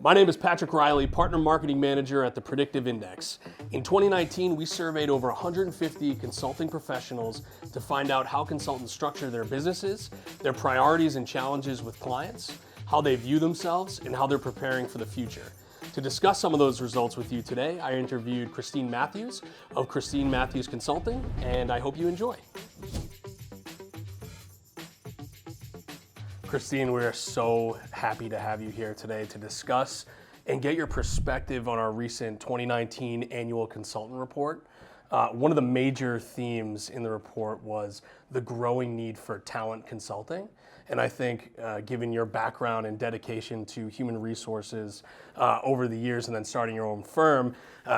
My name is Patrick Riley, Partner Marketing Manager at the Predictive Index. In 2019, we surveyed over 150 consulting professionals to find out how consultants structure their businesses, their priorities and challenges with clients, how they view themselves, and how they're preparing for the future. To discuss some of those results with you today, I interviewed Christine Mathews of Christine Mathews Consulting, and I hope you enjoy. Christine, we're so happy to have you here today to discuss and get your perspective on our recent 2019 annual consultant report. One of the major themes in the report was the growing need for talent consulting. And I think given your background and dedication to human resources over the years and then starting your own firm,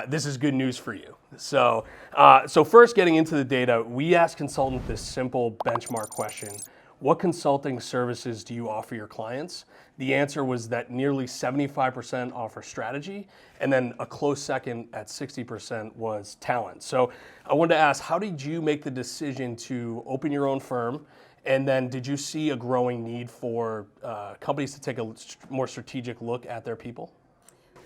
this is good news for you. So first, getting into the data, we asked consultants this simple benchmark question. What consulting services do you offer your clients? The answer was that nearly 75% offer strategy, and then a close second at 60% was talent. So I wanted to ask, how did you make the decision to open your own firm? And then did you see a growing need for companies to take a more strategic look at their people?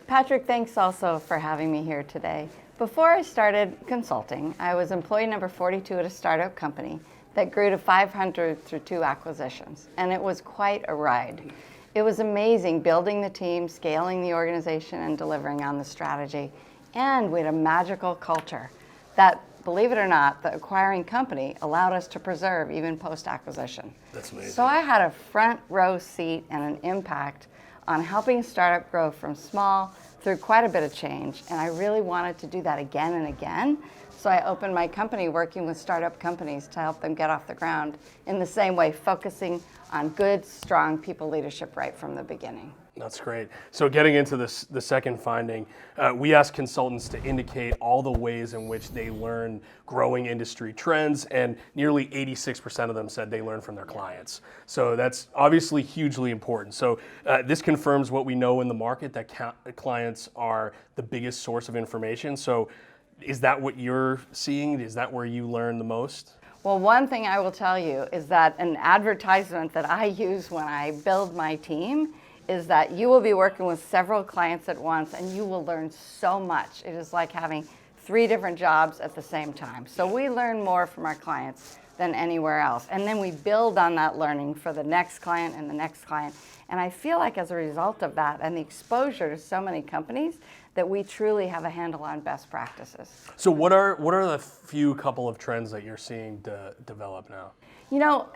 Patrick, thanks also for having me here today. Before I started consulting, I was employee number 42 at a startup company that grew to 500 through 2 acquisitions, and it was quite a ride. It was amazing building the team, scaling the organization, and delivering on the strategy. And we had a magical culture that, believe it or not, the acquiring company allowed us to preserve even post-acquisition. That's amazing. So I had a front row seat and an impact on helping a startup grow from small through quite a bit of change, and I really wanted to do that again and again. So I opened my company working with startup companies to help them get off the ground in the same way, focusing on good, strong people leadership right from the beginning. That's great. So getting into the second finding, we asked consultants to indicate all the ways in which they learn growing industry trends, and nearly 86% of them said they learn from their clients. So that's obviously hugely important. So this confirms what we know in the market, that clients are the biggest source of information. So is that what you're seeing? Is that where you learn the most? Well, one thing I will tell you is that an advertisement that I use when I build my team is that you will be working with several clients at once and you will learn so much. It is like having 3 different jobs at the same time. So we learn more from our clients than anywhere else. And then we build on that learning for the next client and the next client. And I feel like as a result of that and the exposure to so many companies, that we truly have a handle on best practices. So what are the couple of trends that you're seeing develop now? You know,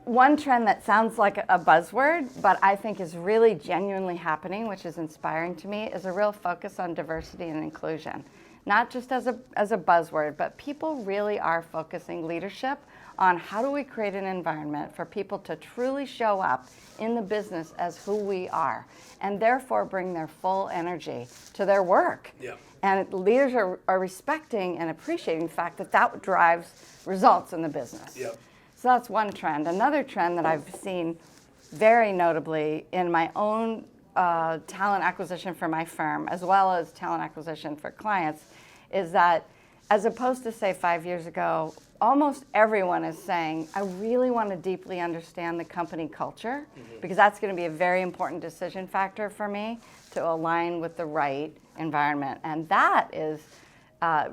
one trend that sounds like a buzzword, but I think is really genuinely happening, which is inspiring to me, is a real focus on diversity and inclusion. Not just as a buzzword, but people really are focusing leadership on how do we create an environment for people to truly show up in the business as who we are, and therefore bring their full energy to their work. Yep. And leaders are respecting and appreciating the fact that that drives results in the business. Yep. So that's one trend. Another trend that I've seen very notably in my own talent acquisition for my firm, as well as talent acquisition for clients, is that as opposed to, say, 5 years ago, almost everyone is saying, I really want to deeply understand the company culture, because that's going to be a very important decision factor for me to align with the right environment. And that is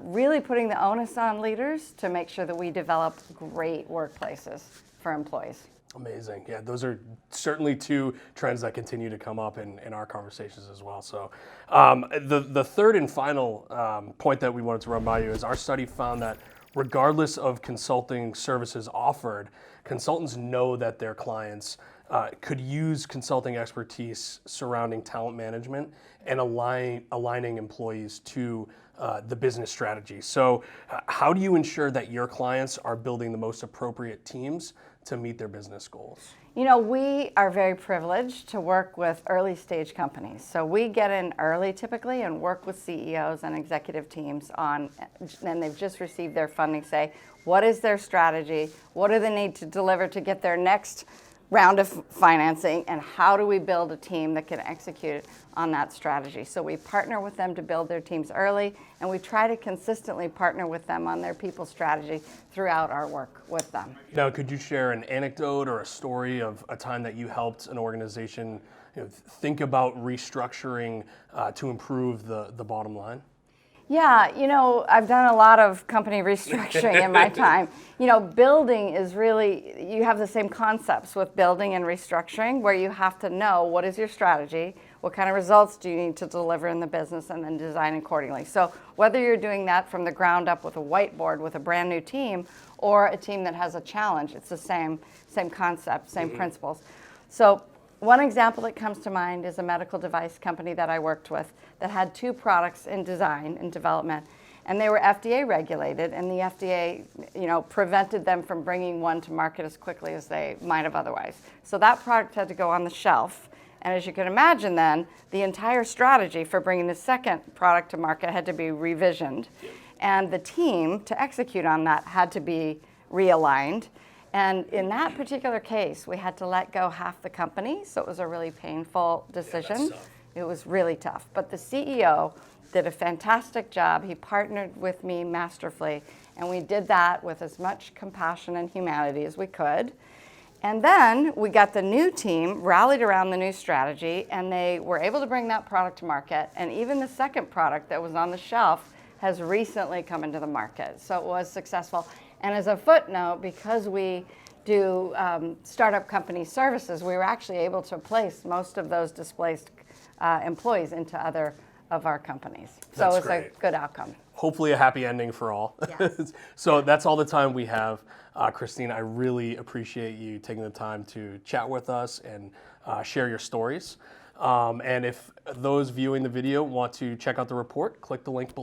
really putting the onus on leaders to make sure that we develop great workplaces for employees. Amazing. Yeah, those are certainly 2 trends that continue to come up in our conversations as well. So the third and final point that we wanted to run by you is our study found that regardless of consulting services offered, consultants know that their clients could use consulting expertise surrounding talent management and aligning employees to the business strategy. So how do you ensure that your clients are building the most appropriate teams to meet their business goals? You know, we are very privileged to work with early stage companies. So we get in early typically and work with CEOs and executive teams and they've just received their funding, say, what is their strategy? What do they need to deliver to get their next round of financing, and how do we build a team that can execute on that strategy? So we partner with them to build their teams early, and we try to consistently partner with them on their people strategy throughout our work with them. Now, could you share an anecdote or a story of a time that you helped an organization think about restructuring to improve the bottom line? Yeah, I've done a lot of company restructuring in my time. Building is really, you have the same concepts with building and restructuring, where you have to know what is your strategy, what kind of results do you need to deliver in the business, and then design accordingly. So whether you're doing that from the ground up with a whiteboard with a brand new team, or a team that has a challenge, it's the same concept, same principles. So one example that comes to mind is a medical device company that I worked with that had 2 products in design and development, and they were FDA regulated, and the FDA, prevented them from bringing one to market as quickly as they might have otherwise. So that product had to go on the shelf, and as you can imagine then, the entire strategy for bringing the second product to market had to be revisioned, and the team to execute on that had to be realigned. And in that particular case, we had to let go half the company, so it was a really painful decision. It was really tough. But the CEO did a fantastic job. He partnered with me masterfully, and we did that with as much compassion and humanity as we could. And then we got the new team rallied around the new strategy, and they were able to bring that product to market. And even the second product that was on the shelf has recently come into the market. So it was successful. And as a footnote, because we do startup company services, we were actually able to place most of those displaced employees into other of our companies. So it was a good outcome. Hopefully a happy ending for all. Yes. So that's all the time we have. Christine, I really appreciate you taking the time to chat with us and share your stories. And if those viewing the video want to check out the report, click the link below.